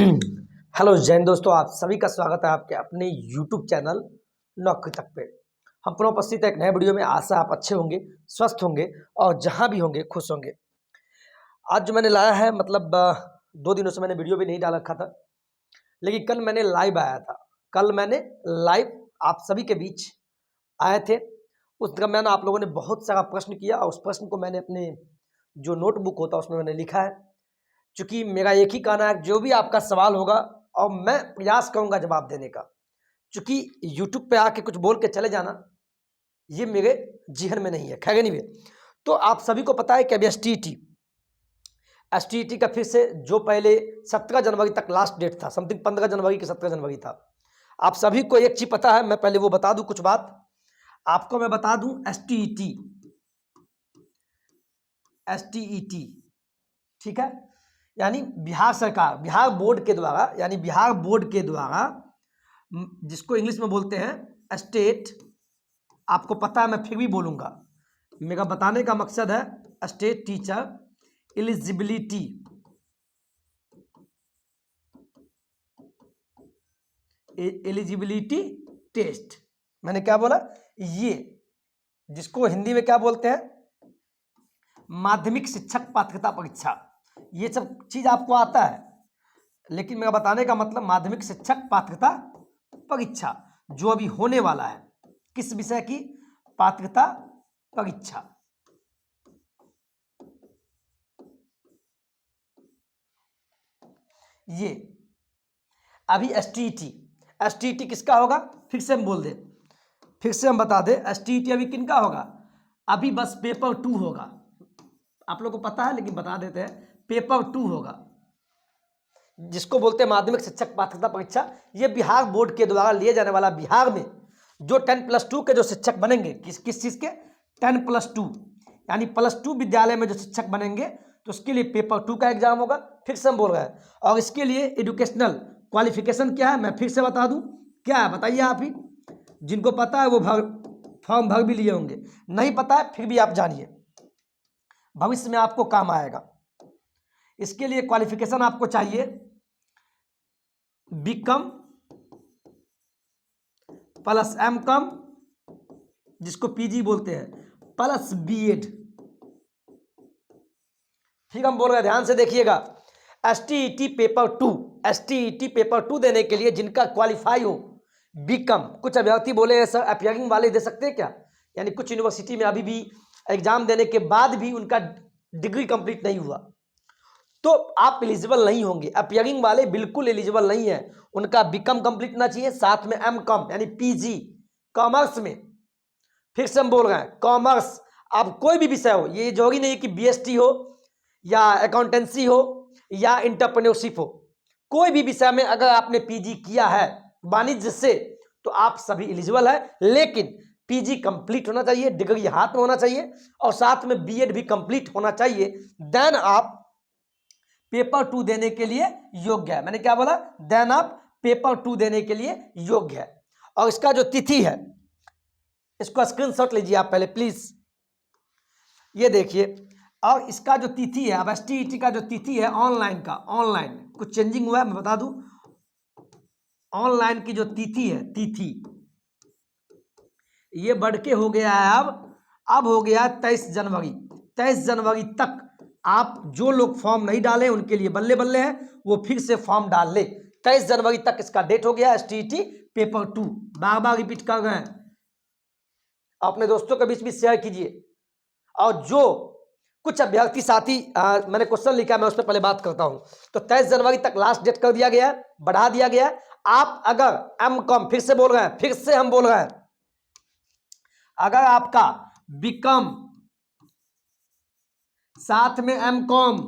Hello Jain दोस्तों, आप सभी का स्वागत है आपके अपने YouTube चैनल नौकरी तक पे। हम पुनः उपस्थित है एक नए वीडियो में। आशा आप अच्छे होंगे, स्वस्थ होंगे और जहां भी होंगे खुश होंगे। आज जो मैंने लाया है मतलब 2 दिनों से मैंने वीडियो भी नहीं डाल रखा था, लेकिन कल मैंने लाइव आया था। कल मैंने लाइव आप सभी के बीच आए थे। उस दरम्यान आप लोगों ने बहुत सारा प्रश्न किया और उस प्रश्न को मैंने अपने जो नोटबुक होता है उसमें मैंने लिखा है। चूँकि मेरा एक ही कहना है, जो भी आपका सवाल होगा और मैं प्रयास करूँगा जवाब देने का। चूँकि यूट्यूब पे आके कुछ बोल के चले जाना, ये मेरे ज़हन में नहीं है। खैर एनीवे, तो आप सभी को पता है कि अभी एसटीईटी का फिर से जो पहले 17 जनवरी तक लास्ट डेट था, समथिंग 15 जनवरी कि 17 जनवरी था। आप सभी को एक चीज़ पता है, मैं पहले वो बता दूँ कुछ बात। आपको मैं बता दूँ एसटीईटी, ठीक है, यानी बिहार सरकार, बिहार बोर्ड के द्वारा, यानी बिहार बोर्ड के द्वारा, जिसको इंग्लिश में बोलते हैं स्टेट, आपको पता है मैं फिर भी बोलूँगा, मेरा बताने का मकसद है स्टेट टीचर एलिजिबिलिटी टेस्ट। मैंने क्या बोला? ये जिसको हिंदी में क्या बोलते हैं, माध्यमिक शिक्षक पात्रता परीक्षा। ये सब चीज़ आपको आता है, लेकिन मेरा बताने का मतलब माध्यमिक शिक्षक पात्रता परीक्षा जो अभी होने वाला है, किस विषय की पात्रता परीक्षा। ये अभी एसटीईटी किसका होगा? फिर से हम बोल दें, फिर से हम बता दें, एसटीईटी अभी किनका होगा? अभी बस पेपर 2 होगा। आप लोगों को पता है लेकिन बता देते हैं, पेपर 2 होगा, जिसको बोलते हैं माध्यमिक शिक्षक पात्रता परीक्षा। ये बिहार बोर्ड के द्वारा लिए जाने वाला, बिहार में जो 10+2 के जो शिक्षक बनेंगे, किस चीज़ के? 10+2, यानी +2 विद्यालय में जो शिक्षक बनेंगे, तो उसके लिए पेपर 2 का एग्जाम होगा। फिर से हम बोल रहे हैं, और इसके लिए एजुकेशनल क्वालिफिकेशन क्या है मैं फिर से बता दूं, क्या है बताइए आप ही। जिनको पता है वो फॉर्म भर भी लिए होंगे, नहीं पता है फिर भी आप जानिए, भविष्य में आपको काम आएगा। इसके लिए क्वालिफिकेशन आपको चाहिए बीकॉम प्लस एमकॉम, जिसको पीजी बोलते हैं, प्लस बीएड। ठीक, हम बोल रहे हैं, ध्यान से देखिएगा। एसटीईटी पेपर 2 देने के लिए जिनका क्वालिफाई हो बीकॉम, कुछ अभ्यर्थी बोले हैं सर अपियरिंग वाले दे सकते हैं क्या? यानी कुछ यूनिवर्सिटी में अभी भी एग्जाम देने के बाद भी उनका डिग्री कंप्लीट नहीं हुआ, तो आप एलिजिबल नहीं होंगे। अपियरिंग वाले बिल्कुल एलिजिबल नहीं है, उनका बीकॉम कंप्लीट होना चाहिए, साथ में एमकॉम यानी पीजी कॉमर्स में। फिर से हम बोल रहे हैं कॉमर्स, आप कोई भी विषय हो, ये जरूरी नहीं है कि बीएसटी हो या अकाउंटेंसी हो या इंटरप्रेन्योरशिप हो, कोई भी विषय में अगर आपने पीजी किया है वाणिज्य से, तो आप सभी एलिजिबल है। लेकिन पीजी कंप्लीट होना चाहिए, डिग्री हाथ में होना चाहिए, और साथ में बीएड भी कंप्लीट होना चाहिए, देन आप पेपर 2 देने के लिए योग्य है। मैंने क्या बोला? देन आप पेपर 2 देने के लिए योग्य है। और इसका जो तिथि है, इसको स्क्रीनशॉट लीजिए आप पहले प्लीज, ये देखिए। और इसका जो तिथि है, अब एसटीईटी का जो तिथि है ऑनलाइन का, ऑनलाइन कुछ चेंजिंग हुआ है, मैं बता दूं। ऑनलाइन की जो तिथि है, ये बढ़ के हो गया है अब हो गया 23 जनवरी। 23 जनवरी तक आप जो लोग फॉर्म नहीं डाले उनके लिए बल्ले बल्ले हैं, वो फिर से फॉर्म डाल ले। 23 जनवरी तक इसका डेट हो गया, एसटीईटी पेपर 2। बार बार रिपीट कर रहे हैं, अपने दोस्तों के बीच भी शेयर कीजिए। और जो कुछ अभ्यर्थी साथी मैंने क्वेश्चन लिखा, मैं उस पर पहले बात करता हूं। तो 23 जनवरी तक लास्ट डेट कर दिया गया है, बढ़ा दिया गया है। आप अगर एमकॉम, फिर से बोल रहे हैं, फिर से हम बोल रहे हैं, अगर आपका बीकॉम साथ में एमकॉम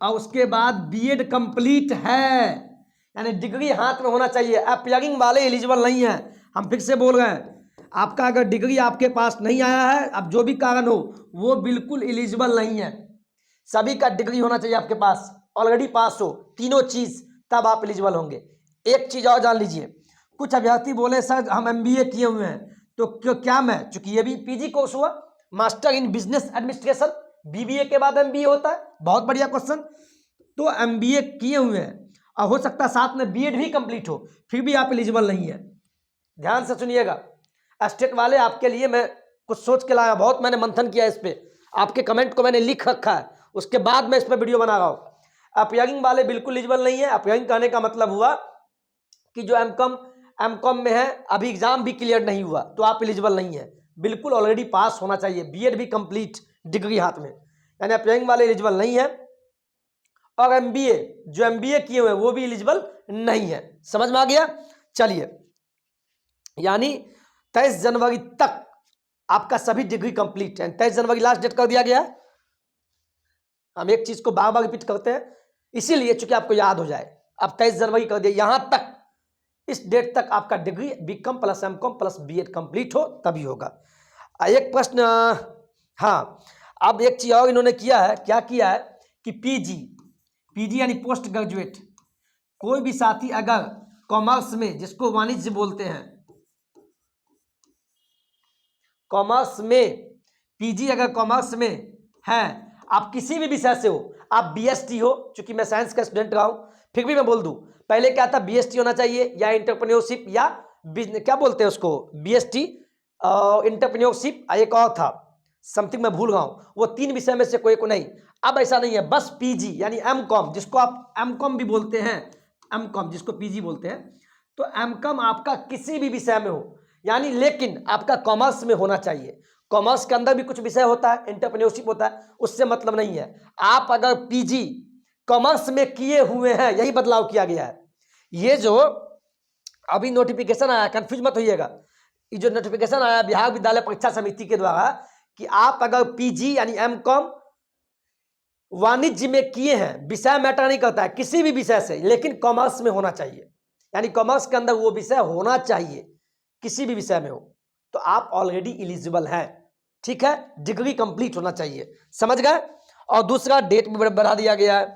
और उसके बाद बीएड कंप्लीट है, यानी डिग्री हाथ में होना चाहिए। अपियरिंग वाले एलिजिबल नहीं है। हम फिर से बोल रहे हैं, आपका अगर डिग्री आपके पास नहीं आया है, अब जो भी कारण हो, वो बिल्कुल एलिजिबल नहीं है। सभी का डिग्री होना चाहिए आपके पास, ऑलरेडी पास हो, तीनों चीज, तब आप एलिजिबल होंगे। एक चीज और जान लीजिए, कुछ अभ्यर्थी बोले सर हम एमबीए किए हुए हैं, तो क्या मैं, चूंकि ये भी पीजी कोर्स हुआ, master in business administration, BBA के बाद एमबीए होता है, बहुत बढ़िया क्वेश्चन। तो MBA किए हुए हैं और हो सकता है साथ में बीएड भी कंप्लीट हो, फिर भी आप एलिजिबल नहीं है। ध्यान से सुनिएगा स्टेट वाले, आपके लिए मैं कुछ सोच के लाया, बहुत मैंने मंथन किया इस पे, आपके कमेंट को मैंने लिख रखा है, उसके बाद मैं इस पर वीडियो बना रहा हूँ। अपीयरिंग वाले बिल्कुल एलिजिबल नहीं है। अपीयरिंग कहने का मतलब हुआ कि जो एमकॉम में है, अभी एग्जाम भी क्लियर नहीं हुआ, तो आप एलिजिबल नहीं है। बिल्कुल ऑलरेडी पास होना चाहिए, बीएड भी कंप्लीट, डिग्री हाथ में, यानी अपीयरिंग वाले एलिजिबल नहीं है। और एमबीए, जो एमबीए किए हुए वो भी एलिजिबल नहीं है। समझ में आ गया? चलिए, यानी 23 जनवरी तक आपका सभी डिग्री कंप्लीट है। 23 जनवरी लास्ट डेट कर दिया गया है। हम एक चीज को बार बार रिपीट करते हैं इसीलिए चूंकि आपको याद हो जाए। अब 23 जनवरी कर दिया, यहां तक, इस डेट तक आपका degree B Com plus M Com plus B Ed complete हो तभी होगा। एक प्रश्न, हाँ, अब एक चीज और इन्होंने किया है, क्या किया है कि पीजी यानी पोस्ट ग्रेजुएट, कोई भी साथी अगर कॉमर्स में, जिसको वाणिज्य बोलते हैं, कॉमर्स में पीजी अगर कॉमर्स में है, आप किसी भी विषय से हो, आप बीएसटी हो, चूंकि मैं साइंस का स्टूडेंट रहा हूं, फिर भी मैं बोल दूं, पहले क्या था, बीएसटी होना चाहिए या एंटरप्रेन्योरशिप या बिजनेस, क्या बोलते हैं उसको, बीएसटी, एंटरप्रेन्योरशिप, एक और था समथिंग मैं भूल रहा हूं, वो 3 विषय में से कोई को नहीं। अब ऐसा नहीं है, बस पीजी यानी एमकॉम, जिसको आप एमकॉम भी बोलते हैं, एमकॉम जिसको पीजी बोलते हैं, तो एमकॉम आपका किसी भी विषय में हो, यानी लेकिन आपका कॉमर्स में होना चाहिए। कॉमर्स के अंदर भी कुछ विषय होता है, एंटरप्रेन्योरशिप होता है, उससे मतलब नहीं है। आप अगर पीजी कॉमर्स में किए हुए हैं, यही बदलाव किया गया है। ये जो अभी नोटिफिकेशन आया, कंफ्यूज मत होइएगा, ये जो नोटिफिकेशन आया बिहार विद्यालय परीक्षा समिति के द्वारा कि आप अगर पीजी यानी एमकॉम वाणिज्य में किए हैं, विषय मैटर नहीं करता है किसी भी विषय से, लेकिन कॉमर्स में होना चाहिए, यानी कॉमर्स के अंदर वो विषय होना चाहिए, किसी भी विषय में हो, तो आप ऑलरेडी एलिजिबल हैं। ठीक है, डिग्री कंप्लीट होना चाहिए, समझ गए? और दूसरा डेट भी बढ़ा दिया गया है,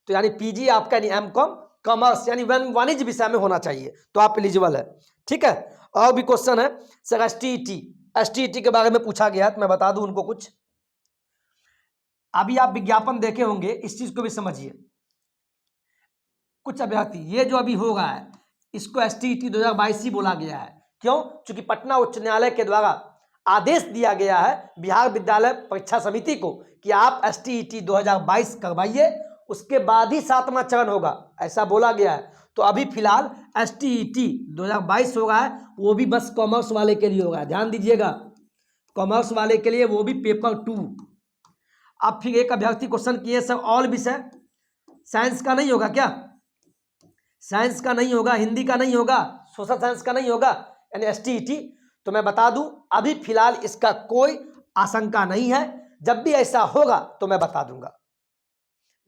तो यानी पीजी आपका यानी एमकॉम कॉमर्स यानी वाणिज्य विषय में होना चाहिए, तो आप एलिजिबल है। ठीक है, और भी क्वेश्चन है सर, एसटीईटी के बारे में पूछा गया है, तो मैं बता दूं उनको कुछ। अभी आप विज्ञापन देखे होंगे, इस चीज को भी समझिए। कुछ अभ्यर्थी, ये जो अभी हो रहा है, इसको एसटीईटी 2022 ही बोला गया है। क्यों? क्योंकि पटना उच्च न्यायालय के द्वारा आदेश दिया गया है बिहार विद्यालय परीक्षा समिति को कि आप एसटीईटी 2022 करवाइए, उसके बाद ही 7वां चरण होगा, ऐसा बोला गया है। तो अभी फिलहाल एसटीईटी 2022 हो रहा है, वो भी बस कॉमर्स वाले के लिए होगा, ध्यान दीजिएगा, कॉमर्स वाले के लिए, वो भी पेपर 2। अब फिर एक अभ्यर्थी क्वेश्चन किए सर, ऑल विषय, साइंस का नहीं होगा क्या? साइंस का नहीं होगा, हिंदी का नहीं होगा, सोशल साइंस का नहीं होगा, यानी एसटीईटी। तो मैं बता दूं, अभी फिलहाल इसका कोई आशंका नहीं है, जब भी ऐसा होगा तो मैं बता दूंगा,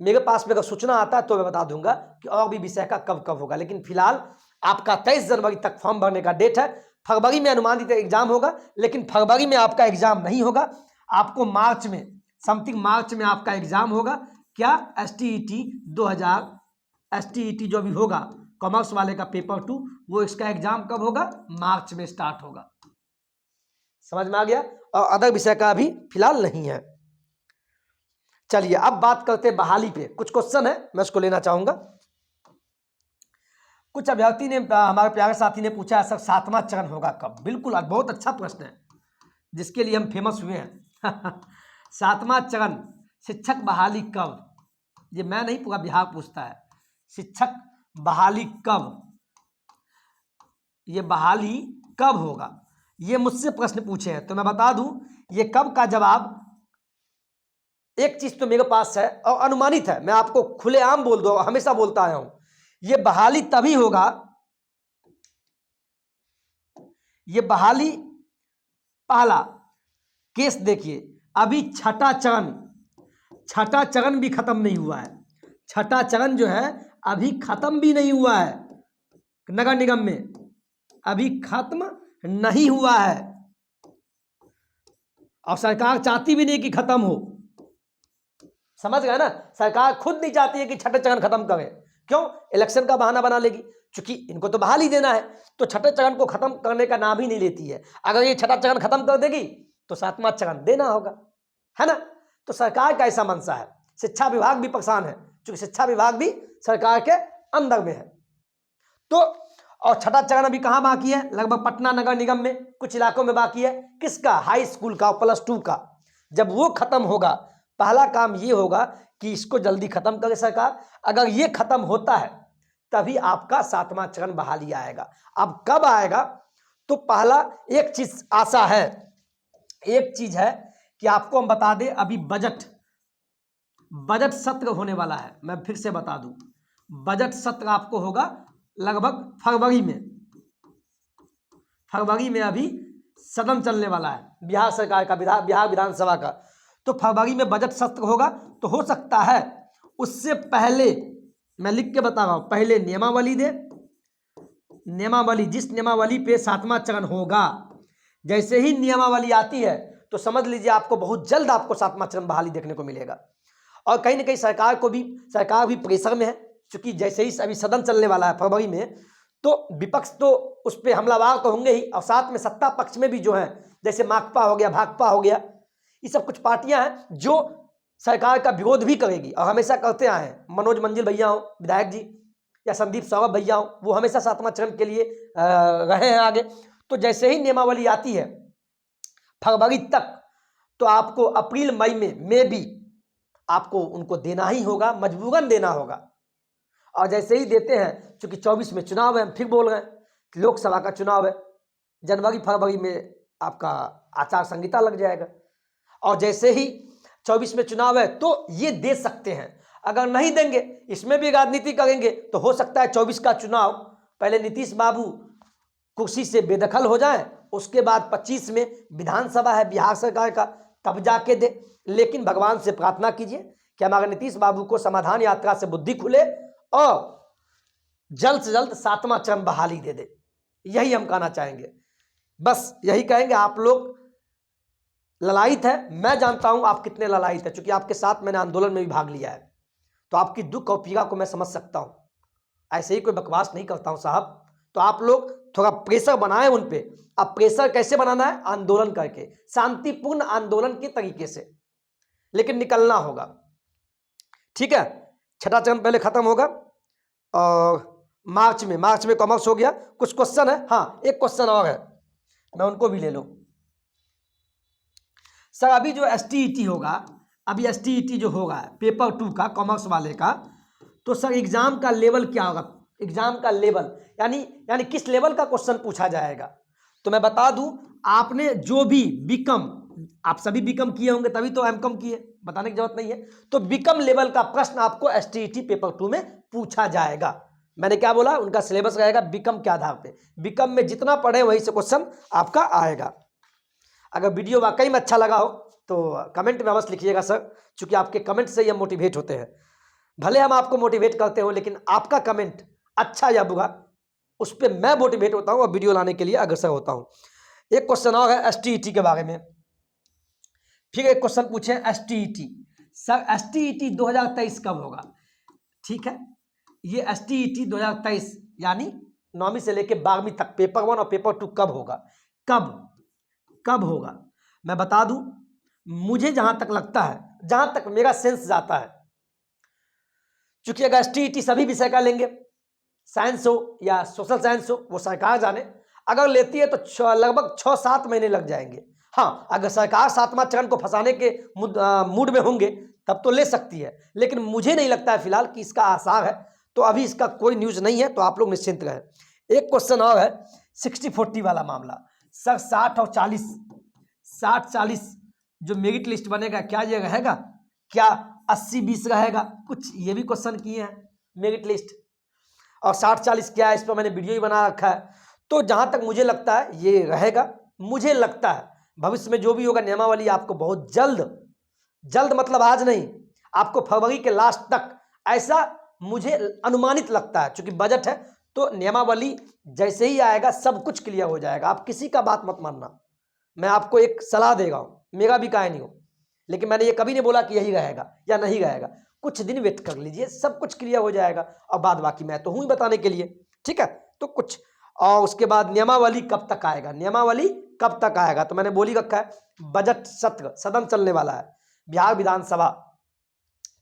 मेरे पास में अगर सूचना आता है तो मैं बता दूंगा कि और भी विषय का कब कब होगा। लेकिन फिलहाल आपका 23 जनवरी तक फॉर्म भरने का डेट है। फरवरी में अनुमानित एग्जाम होगा, लेकिन फरवरी में आपका एग्जाम नहीं होगा, आपको मार्च में, समथिंग मार्च में आपका एग्जाम होगा। क्या? एसटीईटी 2000, एसटीईटी जो भी होगा कॉमर्स वाले का पेपर 2, वो इसका एग्जाम कब होगा? मार्च में स्टार्ट होगा। समझ में आ गया? और अदर विषय का अभी फिलहाल नहीं है। चलिए अब बात करते हैं बहाली पे, कुछ क्वेश्चन है मैं उसको लेना चाहूंगा। कुछ अभ्यर्थी ने, हमारे प्यारे साथी ने पूछा है सर 7वां चरण होगा कब? बिल्कुल, बहुत अच्छा प्रश्न है, जिसके लिए हम फेमस हुए हैं। 7वां चरण शिक्षक बहाली कब? ये मैं नहीं, पूरा बिहार पूछता है, शिक्षक बहाली कब, ये बहाली कब होगा, ये मुझसे प्रश्न पूछे हैं। तो मैं बता दूं, ये कब का जवाब, एक चीज तो मेरे पास है और अनुमानित है, मैं आपको खुलेआम बोल दो, हमेशा बोलता आया हूं, ये बहाली तभी होगा, ये बहाली, पहला केस देखिए, अभी छठा चरण भी खत्म नहीं हुआ है, छठा चरण जो है अभी खत्म भी नहीं हुआ है, नगर निगम में अभी खत्म नहीं हुआ है, और सरकार चाहती भी नहीं कि खत्म हो। समझ गए ना? सरकार खुद नहीं चाहती है कि छठे चरण खत्म करे। क्यों? इलेक्शन का बहाना बना लेगी, क्योंकि इनको तो बहाली देना है, तो छठे चरण को खत्म करने का नाम ही नहीं लेती है। अगर ये छठा चरण खत्म कर देगी तो 7वां चरण देना होगा, है ना? तो सरकार का ऐसा मंशा है, शिक्षा विभाग भी परेशान है, क्योंकि शिक्षा विभाग भी सरकार के अंदर में है। तो और छठा चरण अभी कहाँ बाकी है? लगभग पटना नगर निगम में, कुछ इलाकों में बाकी है। किसका? हाई स्कूल का, +2 का। जब वो खत्म होगा, पहला काम ये होगा कि इसको जल्दी खत्म करे सरकार। अगर ये खत्म होता है तभी आपका 7वां चरण बहाली आएगा। अब कब आएगा? तो पहला एक चीज आशा है, एक चीज है कि आपको हम बता दें, अभी बजट सत्र होने वाला है। मैं फिर से बता दूं, बजट सत्र आपको होगा लगभग फरवरी में अभी सदन चलने वाला है बिहार सरकार का, बिहार विधानसभा का। तो फरवरी में बजट सत्र होगा, तो हो सकता है उससे पहले, मैं लिख के बता रहा हूं, पहले नियमावली दे। नियमावली, जिस नियमावली पे 7वां चरण होगा, जैसे ही नियमावली आती है तो समझ लीजिए आपको बहुत जल्द आपको 7वां चरण बहाली देखने को मिलेगा। और कहीं ना कहीं सरकार भी प्रेशर में है, क्योंकि जैसे ही अभी सदन चलने वाला है फरवरी में, तो विपक्ष तो उस पर हमलावर तो होंगे ही, और साथ में सत्ता पक्ष में भी जो है, जैसे माकपा हो गया, भाकपा हो गया, ये सब कुछ पार्टियां हैं जो सरकार का विरोध भी करेगी और हमेशा करते आए हैं। मनोज मंजिल भैया हो, विधायक जी, या संदीप सौरभ भैया हो, वो हमेशा 7वां चरण के लिए रहे हैं आगे। तो जैसे ही नियमावली आती है फरवरी तक, तो आपको अप्रैल मई में भी आपको उनको देना ही होगा, मजबूरन देना होगा। और जैसे ही देते हैं, क्योंकि 24 में चुनाव है, हम फिर बोल रहे हैं लोकसभा का चुनाव है, जनवरी फरवरी में आपका आचार संहिता लग जाएगा। और जैसे ही 24 में चुनाव है तो ये दे सकते हैं। अगर नहीं देंगे, इसमें भी राजनीति करेंगे, तो हो सकता है 24 का चुनाव पहले नीतीश बाबू कुर्सी से बेदखल हो जाए, उसके बाद 25 में विधानसभा है बिहार सरकार का, तब जाके दे। लेकिन भगवान से प्रार्थना कीजिए कि हमारे नीतीश बाबू को समाधान यात्रा से बुद्धि खुले और जल्द से जल्द 7वां चरण बहाली दे दे। यही हम कहना चाहेंगे, बस यही कहेंगे। आप लोग ललायित है, मैं जानता हूं आप कितने ललायित है, क्योंकि आपके साथ मैंने आंदोलन में भी भाग लिया है, तो आपकी दुख और पीड़ा को मैं समझ सकता हूं। ऐसे ही कोई बकवास नहीं करता हूं साहब। तो आप लोग थोड़ा प्रेशर बनाएं उन पे। अब प्रेशर कैसे बनाना है? आंदोलन करके, शांतिपूर्ण आंदोलन के तरीके से, लेकिन निकलना होगा, ठीक है। छठा चरण पहले खत्म होगा और मार्च में कॉमर्स हो गया। कुछ क्वेश्चन है, हाँ एक क्वेश्चन और है, मैं उनको भी ले लो। सर अभी जो STET होगा, अभी STET जो होगा पेपर 2 का, कॉमर्स वाले का, तो सर एग्जाम का लेवल क्या होगा? एग्जाम का लेवल यानी किस लेवल का क्वेश्चन पूछा जाएगा? तो मैं बता दूं, आपने जो भी बीकॉम, आप सभी बीकॉम किए होंगे तभी तो एमकॉम किए, बताने की जरूरत नहीं है। तो बीकॉम लेवल का प्रश्न आपको STET पेपर 2 में पूछा जाएगा। मैंने क्या बोला? उनका सिलेबस रहेगा बीकॉम के आधार पे। बीकॉम में जितना पढ़े वही से क्वेश्चन आपका आएगा। अगर वीडियो वाकई में अच्छा लगा हो तो कमेंट में अवश्य लिखिएगा सर, क्योंकि आपके कमेंट से ही हम मोटिवेट होते हैं। भले हम आपको मोटिवेट करते हो, लेकिन आपका कमेंट अच्छा या बुरा, उस पर मैं मोटिवेट होता हूँ और वीडियो लाने के लिए अग्रसर होता हूँ। एक क्वेश्चन और है STET के बारे में, फिर एक क्वेश्चन पूछे STET। सर STET 2023 कब होगा? ठीक है, ये STET 2023 यानी 9वीं से लेकर 12वीं तक पेपर 1 और पेपर 2 कब होगा? कब होगा मैं बता दूं, मुझे जहां तक लगता है, जहां तक मेरा सेंस जाता है, क्योंकि अगर STET सभी विषय का लेंगे, साइंस हो या सोशल साइंस हो, वो सरकार जाने, अगर लेती है तो लगभग 6-7 महीने लग जाएंगे। हाँ, अगर सरकार 7वां चरण को फंसाने के मूड में होंगे तब तो ले सकती है, लेकिन मुझे नहीं लगता है फिलहाल कि इसका आसार है। तो अभी इसका कोई न्यूज नहीं है, तो आप लोग निश्चिंत रहें। एक क्वेश्चन और है 60-40 वाला मामला। सर 60 और 40 जो मेरिट लिस्ट बनेगा, क्या ये रहेगा? क्या 80-20 रहेगा? कुछ ये भी क्वेश्चन किए हैं मेरिट लिस्ट। और 60-40 क्या है, इस पर मैंने वीडियो ही बना रखा है। तो जहां तक मुझे लगता है ये रहेगा। मुझे लगता है भविष्य में जो भी होगा, नियमावली आपको बहुत जल्द मतलब आज नहीं, आपको फरवरी के लास्ट तक, ऐसा मुझे अनुमानित लगता है। क्योंकि बजट है तो नियमावली जैसे ही आएगा सब कुछ क्लियर हो जाएगा। आप किसी का बात मत मानना, मैं आपको एक सलाह दे रहा हूं, मेरा भी काय नहीं हो, लेकिन मैंने ये कभी नहीं बोला कि यही रहेगा या नहीं रहेगा। कुछ दिन वेट कर लीजिए, सब कुछ क्लियर हो जाएगा। और बाद बाकी मैं तो हूं ही बताने के लिए, ठीक है। तो कुछ और उसके बाद नियमावली कब तक आएगा, तो मैंने बोल ही रखा है, बजट सत्र सदन चलने वाला है बिहार विधानसभा,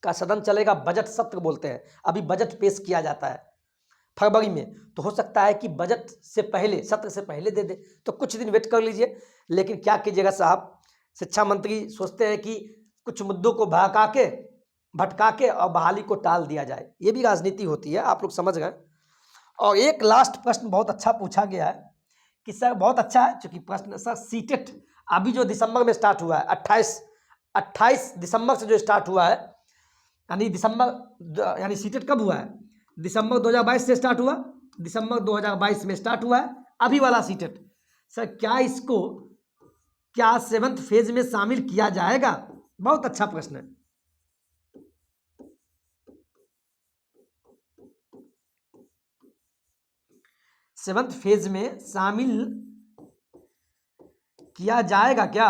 का सदन चलेगा, बजट सत्र बोलते हैं। अभी बजट पेश किया जाता है फरवरी में, तो हो सकता है कि बजट से पहले, सत्र से पहले दे दे, तो कुछ दिन वेट कर लीजिए। लेकिन क्या कीजिएगा साहब, शिक्षा मंत्री सोचते हैं कि कुछ मुद्दों को भटका के और बहाली को टाल दिया जाए, ये भी राजनीति होती है, आप लोग समझ गए। और एक लास्ट प्रश्न बहुत अच्छा पूछा गया है कि सर, बहुत अच्छा है चूंकि प्रश्न, सर सीटेट अभी जो दिसंबर में स्टार्ट हुआ है, 28 दिसंबर से जो स्टार्ट हुआ है, यानी सीटेट कब हुआ है, दिसंबर 2022 से स्टार्ट हुआ, दिसंबर 2022 में स्टार्ट हुआ है अभी वाला सीटेट। सर क्या 7th फेज में शामिल किया जाएगा? बहुत अच्छा प्रश्न है। सेवंथ फेज में शामिल किया जाएगा क्या,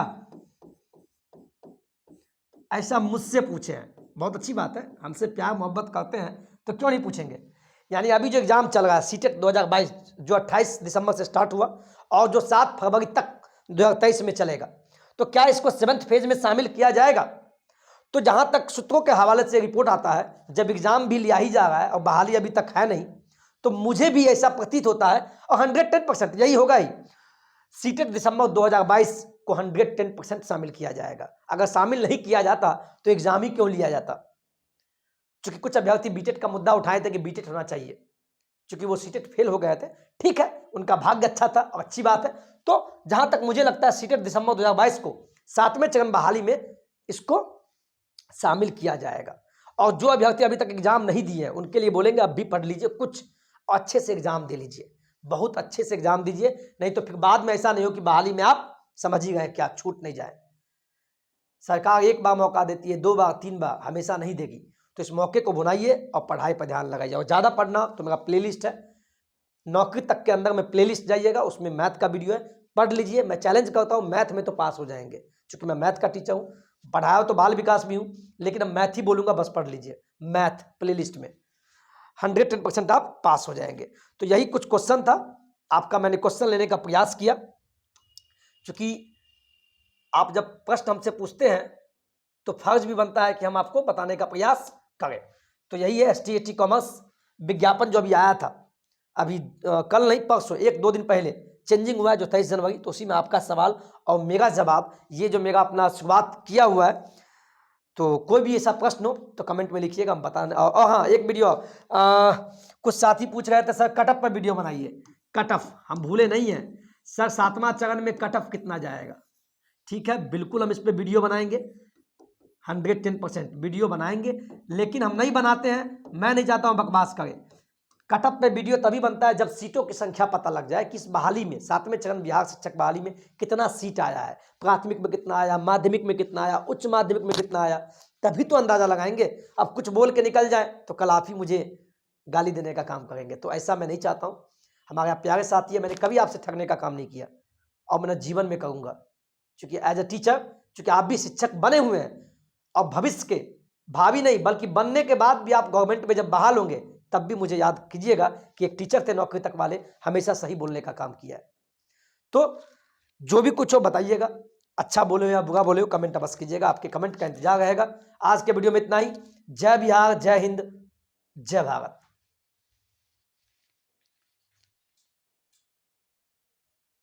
ऐसा मुझसे पूछे हैं। बहुत अच्छी बात है, हमसे प्यार मोहब्बत करते हैं तो क्यों नहीं पूछेंगे। यानी अभी जो एग्जाम चल रहा है सीटेट 2022, जो 28 दिसंबर से स्टार्ट हुआ और जो 7 फरवरी तक 2023 में चलेगा, तो क्या इसको 7th फेज में शामिल किया जाएगा? तो जहां तक सूत्रों के हवाले से रिपोर्ट आता है, जब एग्जाम भी लिया ही जा रहा है और बहाली अभी तक है नहीं, तो मुझे भी ऐसा प्रतीत होता है और 110% यही होगा ही, सीटेट दिसंबर 2022 को 110% शामिल किया जाएगा। अगर शामिल नहीं किया जाता तो एग्जाम ही क्यों लिया जाता? क्योंकि कुछ अभ्यर्थी बीटेट का मुद्दा उठाए थे कि बीटेट होना चाहिए, क्योंकि वो सीटेट फेल हो गए थे। ठीक है, उनका भाग्य अच्छा था और अच्छी बात है। तो जहां तक मुझे लगता है सीटेट दिसंबर 2022 को 7वें चरण बहाली में इसको शामिल किया जाएगा। और जो अभ्यर्थी अभी तक एग्जाम नहीं दिए हैं उनके लिए बोलेंगे अब भी पढ़ लीजिए, कुछ अच्छे से एग्जाम दे लीजिए, बहुत अच्छे से एग्जाम दीजिए, नहीं तो फिर बाद में ऐसा नहीं हो कि बहाली में आप समझ ही गए क्या, छूट नहीं जाए। सरकार एक बार मौका देती है, 2 बार 3 बार, हमेशा नहीं देगी। तो इस मौके को बुनाइए और पढ़ाई पर ध्यान लगाइए। और ज़्यादा पढ़ना तो मेरा प्लेलिस्ट है, नौकरी तक के अंदर में प्लेलिस्ट जाइएगा, उसमें मैथ का वीडियो है, पढ़ लीजिए। मैं चैलेंज करता हूँ, मैथ में तो पास हो जाएंगे, क्योंकि मैं मैथ का टीचर हूँ, पढ़ाया तो बाल विकास भी हूँ, लेकिन अब मैथ ही बोलूँगा, बस पढ़ लीजिए मैथ प्लेलिस्ट में, 110% आप पास हो जाएंगे। तो यही कुछ क्वेश्चन था आपका, मैंने क्वेश्चन लेने का प्रयास किया, क्योंकि आप जब प्रश्न हमसे पूछते हैं तो फर्ज भी बनता है कि हम आपको बताने का प्रयास करें। तो यही है ST/AT कॉमर्स विज्ञापन जो अभी आया था, अभी कल नहीं परसों, 1-2 दिन पहले चेंजिंग हुआ है, जो 23 जनवरी, तो उसी में आपका सवाल और मेरा जवाब, ये जो मेरा अपना शुरुआत किया हुआ है। तो कोई भी ऐसा प्रश्न हो तो कमेंट में लिखिएगा, हम बताने। और हाँ, एक वीडियो कुछ साथी पूछ रहे थे, सर कट ऑफ पर वीडियो बनाइए। कट ऑफ हम भूले नहीं हैं सर, 7वां चरण में कट ऑफ कितना जाएगा। ठीक है, बिल्कुल हम इस पर वीडियो बनाएंगे, 110% वीडियो बनाएंगे, लेकिन हम नहीं बनाते हैं, मैं नहीं चाहता हूं बकवास करें। कट ऑफ पे वीडियो तभी बनता है जब सीटों की संख्या पता लग जाए कि इस बहाली में, 7वें चरण बिहार शिक्षक बहाली में कितना सीट आया है, प्राथमिक में कितना आया, माध्यमिक में कितना आया, उच्च माध्यमिक में कितना आया, तभी तो अंदाजा लगाएंगे। अब कुछ बोल के निकल जाए तो कल आप ही मुझे गाली देने का काम करेंगे, तो ऐसा मैं नहीं चाहता हूँ। हमारे आप प्यारे साथी है, मैंने कभी आपसे ठगने का काम नहीं किया और मैंने जीवन में करूँगा, क्योंकि एज ए टीचर, क्योंकि आप भी शिक्षक बने हुए हैं और भविष्य के, भावी नहीं बल्कि बनने के बाद भी आप गवर्नमेंट में जब बहाल होंगे तब भी मुझे याद कीजिएगा कि एक टीचर थे नौकरी तक वाले, हमेशा सही बोलने का काम किया है। तो जो भी कुछ हो बताइएगा, अच्छा बोले या बुरा बोले हो, कमेंट अवश्य कीजिएगा, आपके कमेंट का इंतजार रहेगा। आज के वीडियो में इतना ही। जय बिहार, जय हिंद, जय भारत।